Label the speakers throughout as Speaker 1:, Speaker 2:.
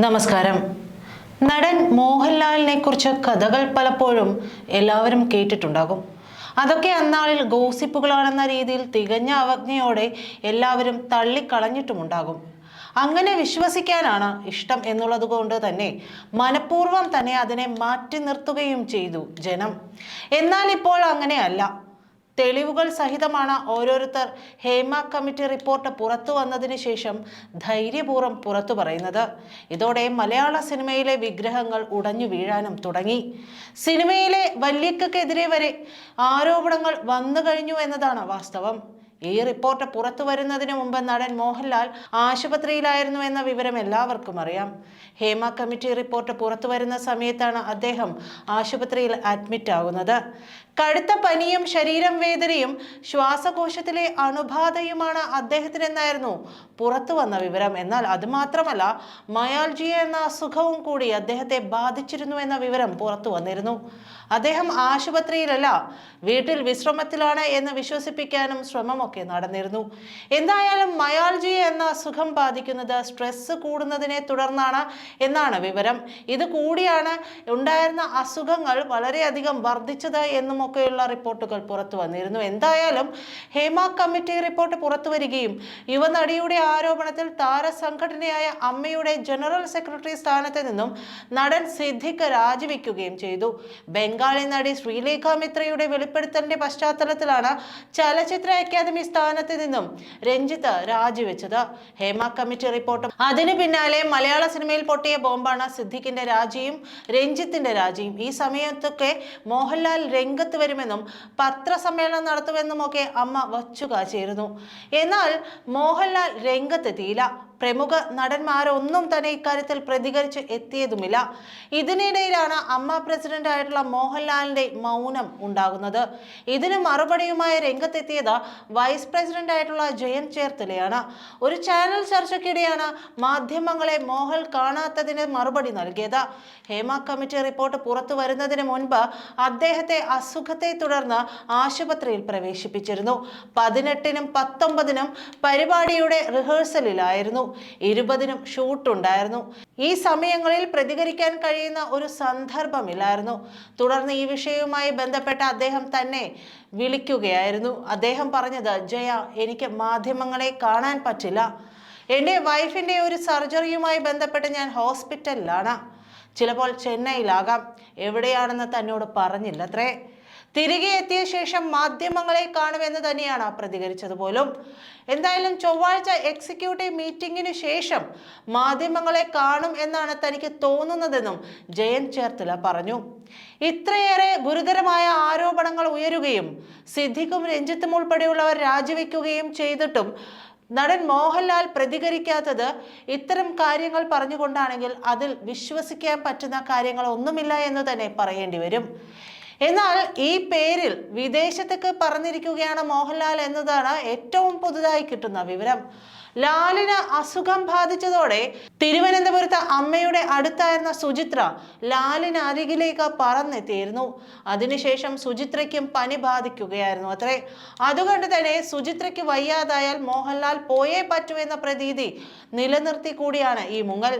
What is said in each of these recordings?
Speaker 1: നമസ്കാരം. നടൻ മോഹൻലാലിനെ കുറിച്ച് കഥകൾ പലപ്പോഴും എല്ലാവരും കേട്ടിട്ടുണ്ടാകും. അതൊക്കെ അന്നാളിൽ ഗോസിപ്പുകളാണെന്ന രീതിയിൽ തികഞ്ഞ അവജ്ഞയോടെ എല്ലാവരും തള്ളിക്കളഞ്ഞിട്ടുമുണ്ടാകും. അങ്ങനെ വിശ്വസിക്കാനാണ് ഇഷ്ടം എന്നുള്ളത് കൊണ്ട് തന്നെ മനഃപൂർവ്വം തന്നെ അതിനെ മാറ്റി നിർത്തുകയും ചെയ്തു ജനം. എന്നാൽ ഇപ്പോൾ അങ്ങനെയല്ല. തെളിവുകൾ സഹിതമാണ് ഓരോരുത്തർ ഹേമ കമ്മിറ്റി റിപ്പോർട്ട് പുറത്തു വന്നതിന് ശേഷം ധൈര്യപൂർവ്വം പുറത്തു പറയുന്നത്. ഇതോടെ മലയാള സിനിമയിലെ വിഗ്രഹങ്ങൾ ഉടഞ്ഞു വീഴാനും തുടങ്ങി. സിനിമയിലെ വല്യക്കെതിരെ വരെ ആരോപണങ്ങൾ വന്നു കഴിഞ്ഞു എന്നതാണ് വാസ്തവം. ഈ റിപ്പോർട്ട് പുറത്തു വരുന്നതിന് മുമ്പ് നടൻ മോഹൻലാൽ ആശുപത്രിയിലായിരുന്നു എന്ന വിവരം എല്ലാവർക്കും അറിയാം. ഹേമ കമ്മിറ്റി റിപ്പോർട്ട് പുറത്തു വരുന്ന സമയത്താണ് അദ്ദേഹം ആശുപത്രിയിൽ അഡ്മിറ്റ് ആകുന്നത്. കടുത്ത പനിയും ശരീരം വേദനയും ശ്വാസകോശത്തിലെ അണുബാധയുമാണ് അദ്ദേഹത്തിനെന്നായിരുന്നു പുറത്തു വന്ന വിവരം. എന്നാൽ അതുമാത്രമല്ല, മയാൾജിയ എന്ന അസുഖവും കൂടി അദ്ദേഹത്തെ ബാധിച്ചിരുന്നു എന്ന വിവരം പുറത്തു വന്നിരുന്നു. അദ്ദേഹം ആശുപത്രിയിലല്ല, വീട്ടിൽ വിശ്രമത്തിലാണ് എന്ന് വിശ്വസിപ്പിക്കാനും ശ്രമമൊക്കെ നടന്നിരുന്നു. എന്തായാലും മയാൾജിയ എന്ന അസുഖം ബാധിക്കുന്നത് സ്ട്രെസ് കൂടുന്നതിനെ തുടർന്നാണ് എന്നാണ് വിവരം. ഇത് കൂടിയാണ് ഉണ്ടായിരുന്ന അസുഖങ്ങൾ വളരെയധികം വർദ്ധിച്ചത് എന്നുമൊക്കെയുള്ള റിപ്പോർട്ടുകൾ പുറത്തു വന്നിരുന്നു. എന്തായാലും ഹേമ കമ്മിറ്റി റിപ്പോർട്ട് പുറത്തു വരികയും യുവനടിയുടെ ആരോപണത്തിൽ താരസംഘടനയായ അമ്മയുടെ ജനറൽ സെക്രട്ടറി സ്ഥാനത്ത് നിന്നും നടൻ സിദ്ദിഖ് രാജിവെക്കുകയും ചെയ്തു. ബംഗാളി നടി ശ്രീലേഖ മിത്രയുടെ വെളിപ്പെടുത്തലിന്റെ പശ്ചാത്തലത്തിലാണ് ചലച്ചിത്ര അക്കാദമി സ്ഥാനത്ത് നിന്നും രഞ്ജിത്ത് രാജിവെച്ചത്. ഹേമ കമ്മിറ്റി റിപ്പോർട്ടും അതിന് പിന്നാലെ മലയാള സിനിമയിൽ പൊട്ടിയ ബോംബാണ് സിദ്ദിഖിന്റെ രാജിയും രഞ്ജിത്തിന്റെ രാജിയും. ഈ സമയത്തൊക്കെ മോഹൻലാൽ രംഗത്ത് വരുമെന്നും പത്രസമ്മേളനം നടത്തുമെന്നുമൊക്കെ അമ്മ വച്ചുകാച്ചിരുന്നു. എന്നാൽ മോഹൻലാൽ രംഗത്തെത്തിയില്ല. പ്രമുഖ നടന്മാരൊന്നും തന്നെ ഇക്കാര്യത്തിൽ പ്രതികരിച്ച് എത്തിയതുമില്ല. ഇതിനിടയിലാണ് അമ്മ പ്രസിഡന്റ് ആയിട്ടുള്ള മോഹൻലാലിന്റെ മൗനം ഉണ്ടാകുന്നത്. ഇതിന് മറുപടിയുമായി രംഗത്തെത്തിയത് വൈസ് പ്രസിഡന്റ് ആയിട്ടുള്ള ജയന്ത് ചേർത്തലയാണ്. ഒരു ചാനൽ ചർച്ചയ്ക്കിടെയാണ് മാധ്യമങ്ങളെ മോഹൻ കാണാത്തതിന് മറുപടി നൽകിയത്. ഹേമ കമ്മിറ്റി റിപ്പോർട്ട് പുറത്തു വരുന്നതിന് മുൻപ് അദ്ദേഹത്തെ അസുഖത്തെ തുടർന്ന് ആശുപത്രിയിൽ പ്രവേശിപ്പിച്ചിരുന്നു. 18-നും 19-നും പരിപാടിയുടെ റിഹേഴ്സലിലായിരുന്നു. 20-നും ഷൂട്ടുണ്ടായിരുന്നു. ഈ സമയങ്ങളിൽ പ്രതികരിക്കാൻ കഴിയുന്ന ഒരു സന്ദർഭമില്ലായിരുന്നു. തുടർന്ന് ഈ വിഷയവുമായി ബന്ധപ്പെട്ട് അദ്ദേഹം തന്നെ വിളിക്കുകയായിരുന്നു. അദ്ദേഹം പറഞ്ഞത്, ജയ, എനിക്ക് മാധ്യമങ്ങളെ കാണാൻ പറ്റില്ല. എൻ്റെ വൈഫിൻ്റെ ഒരു സർജറിയുമായി ബന്ധപ്പെട്ട് ഞാൻ ഹോസ്പിറ്റലിലാണ്. ചിലപ്പോൾ ചെന്നൈയിലാകാം. എവിടെയാണെന്ന് തന്നോട് പറഞ്ഞില്ലത്രേ. തിരികെ എത്തിയ ശേഷം മാധ്യമങ്ങളെ കാണുമെന്ന് തന്നെയാണ് പ്രതികരിച്ചത് പോലും. എന്തായാലും ചൊവ്വാഴ്ച എക്സിക്യൂട്ടീവ് മീറ്റിംഗിന് ശേഷം മാധ്യമങ്ങളെ കാണും എന്നാണ് തനിക്ക് തോന്നുന്നതെന്നും ജയന്ത് ചേർത്തല പറഞ്ഞു. ഇത്രയേറെ ഗുരുതരമായ ആരോപണങ്ങൾ ഉയരുകയും സിദ്ദിഖും രഞ്ജിത്തും ഉൾപ്പെടെയുള്ളവർ രാജിവെക്കുകയും ചെയ്തിട്ടും നടൻ മോഹൻലാൽ പ്രതികരിക്കാത്തത് ഇത്തരം കാര്യങ്ങൾ പറഞ്ഞുകൊണ്ടാണെങ്കിൽ അതിൽ വിശ്വസിക്കാൻ പറ്റുന്ന കാര്യങ്ങൾ ഒന്നുമില്ല എന്ന് തന്നെ പറയേണ്ടി വരും. എന്നാൽ ഈ പേരിൽ വിദേശത്തേക്ക് പറഞ്ഞിരിക്കുകയാണ് മോഹൻലാൽ എന്നതാണ് ഏറ്റവും പുതുതായി കിട്ടുന്ന വിവരം. ലാലിന് അസുഖം ബാധിച്ചതോടെ തിരുവനന്തപുരത്ത് അമ്മയുടെ അടുത്തായിരുന്ന സുചിത്ര ലാലിന് അരികിലേക്ക് പറന്നെത്തിയിരുന്നു. അതിനുശേഷം സുചിത്രയ്ക്കും പനി ബാധിക്കുകയായിരുന്നു അത്രേ. അതുകൊണ്ട് തന്നെ സുചിത്രയ്ക്ക് വയ്യാതായാൽ മോഹൻലാൽ പോയേ പറ്റൂ എന്ന പ്രതീതി നിലനിർത്തി കൂടിയാണ് ഈ മുങ്ങൽ.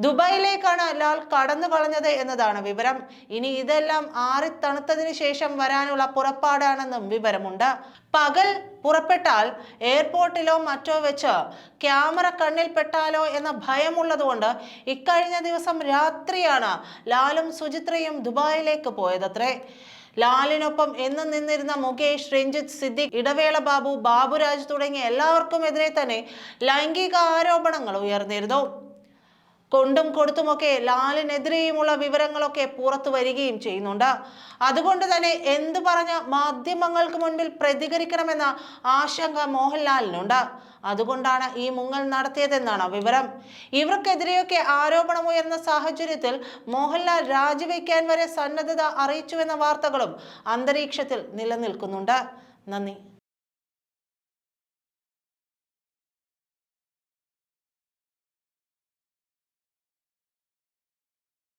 Speaker 1: ദുബായിലേക്കാണ് ലാൽ കടന്നു കളഞ്ഞത് എന്നതാണ് വിവരം. ഇനി ഇതെല്ലാം ആറിത്തണുത്തതിന് ശേഷം വരാനുള്ള പുറപ്പാടാണെന്നും വിവരമുണ്ട്. പകൽ പുറപ്പെട്ടാൽ എയർപോർട്ടിലോ മറ്റോ വെച്ച് ക്യാമറ കണ്ണിൽ പെട്ടാലോ എന്ന ഭയമുള്ളതുകൊണ്ട് ഇക്കഴിഞ്ഞ ദിവസം രാത്രിയാണ് ലാലും സുചിത്രയും ദുബായിലേക്ക് പോയതത്രേ. ലാലിനൊപ്പം എന്നും നിന്നിരുന്ന മുകേഷ്, രഞ്ജിത്ത്, സിദ്ദിഖ്, ഇടവേള ബാബു, ബാബുരാജ് തുടങ്ങിയ എല്ലാവർക്കുമെതിരെ തന്നെ ലൈംഗിക ആരോപണങ്ങൾ ഉയർന്നിരുന്നു. കൊണ്ടും കൊടുത്തുമൊക്കെ ലാലിനെതിരെയുമുള്ള വിവരങ്ങളൊക്കെ പുറത്തു വരികയും ചെയ്യുന്നുണ്ട്. അതുകൊണ്ട് തന്നെ എന്തു പറഞ്ഞ മാധ്യമങ്ങൾക്ക് മുൻപിൽ പ്രതികരിക്കണമെന്ന ആശങ്ക മോഹൻലാലിനുണ്ട്. അതുകൊണ്ടാണ് ഈ മുങ്ങൽ നടത്തിയതെന്നാണ് വിവരം. ഇവർക്കെതിരെയൊക്കെ ആരോപണമുയർന്ന സാഹചര്യത്തിൽ മോഹൻലാൽ രാജിവെക്കാൻ വരെ സന്നദ്ധത അറിയിച്ചുവെന്ന വാർത്തകളും അന്തരീക്ഷത്തിൽ നിലനിൽക്കുന്നുണ്ട്. നന്ദി.